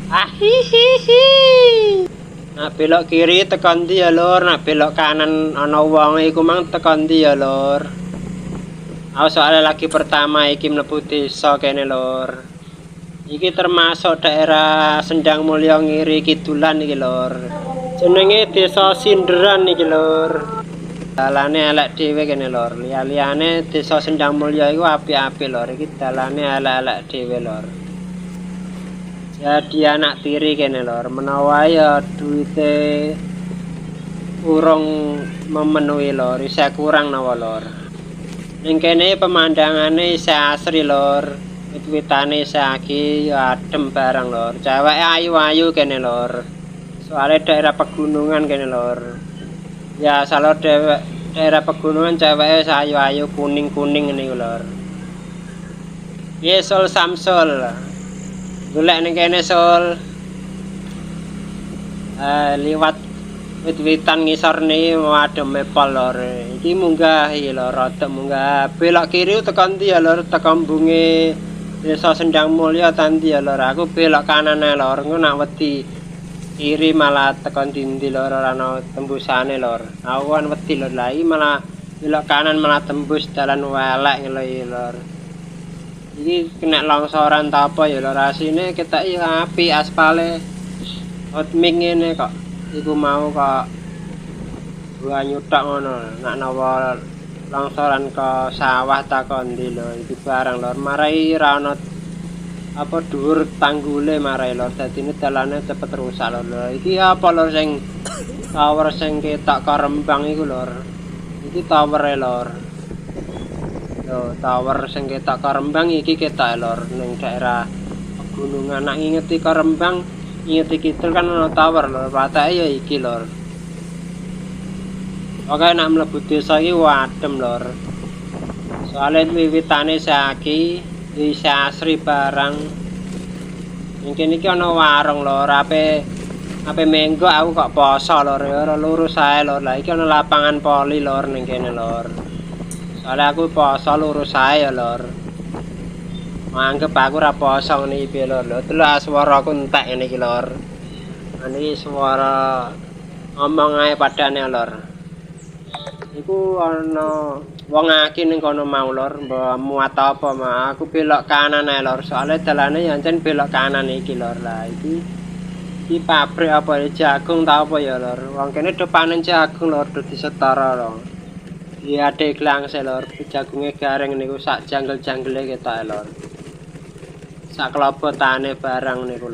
Ahihihi. Nak belok kiri tekan ndi ya lur, nak belok kanan ana wong iku mang tekan ndi ya lur. Aku soalnya lagi pertama iki mlebu desa kene lur. Iki termasuk daerah Sendang Mulya Ngiri Kidulan iki lur. Jenenge Desa Sinderan iki lur. Dalane elek dhewe kene lur. Liyane Desa Sendang Mulya iku apik-apik lur. Iki dalane elek-elek dhewe lur. Jadi anak tiri kene lor, menawa ya duite urung memenuhi lor, isih kurang nawa lor. Ning kene pemandangane isih asri lor, wit-witane isih akeh ya adem barang lor. Ceweke ayu-ayu kene lor. Soale daerah pegunungan kene lor. Ya asal daerah pegunungan ceweke ayu-ayu kuning-kuning ngene lor. Yesul Samsul. Golek ning kene Sul. Liwat wit-witan ngisor niki adem mepol lor. Iki munggah iki lor, rada munggah. Belok kiri tekan ndi ya lor, tekan bunge Desa Sendang Mulya ta ndi ya lor. Aku belok kanan ae lor, engko nak wedi kiri malah tekan ndi lor ora ana tembusane lor. Aku kan wedi lor, lah iki malah belok kanan malah tembus dalan welek lor. Iki kena longsoran ta apa ya lor, asine ketok apik aspale hotmix ngene kok. Iku mau kok banyu tok ngono. Nak nawa longsoran ke sawah ta kon ndi lho, iki barang lor. Marai ra ono apa dhuwur tanggule marai lor. Dadine dalane cepet rusak lor. Iki apa lor sing tower sing ketok ke Rembang iku lor. Iki towere lor. Yo, tower sing ketok ke Rembang iki ketok lor ning daerah pegunungan. Nak ngingeti ke Rembang, ngingeti kidul kan ana tower lor. Patake ya iki lor. Oke, nak mlebu desa iki adem lor. Soale wiwitane saiki isih asri barang. Ning kene iki ana warung lor, ape menggo aku kok poso lor, ya ora lurus ae lor. Lah iki ana lapangan poli lor ning kene lor. Soalnya aku poso lurus ae ya lor. Anggap aku ora poso ngene iki lor. Lho delok swara aku entek ngene iki lor. Niki swara ngomong ae padane lor. Iku ana wong akeh ning kono mau lor, mbok muat apa mah. Aku belok kanan ae lor. Soalnya dalane ya ancen belok kanan iki lor. Lah iki pabrik apa jagung ta apa ya lor. Wong kene do panen jagung lor, do disetara lor. Iya ada iklan lor, jagungnya garing niku sak janggel-janggele ketok lor. Sak kelopotane barang niku lor.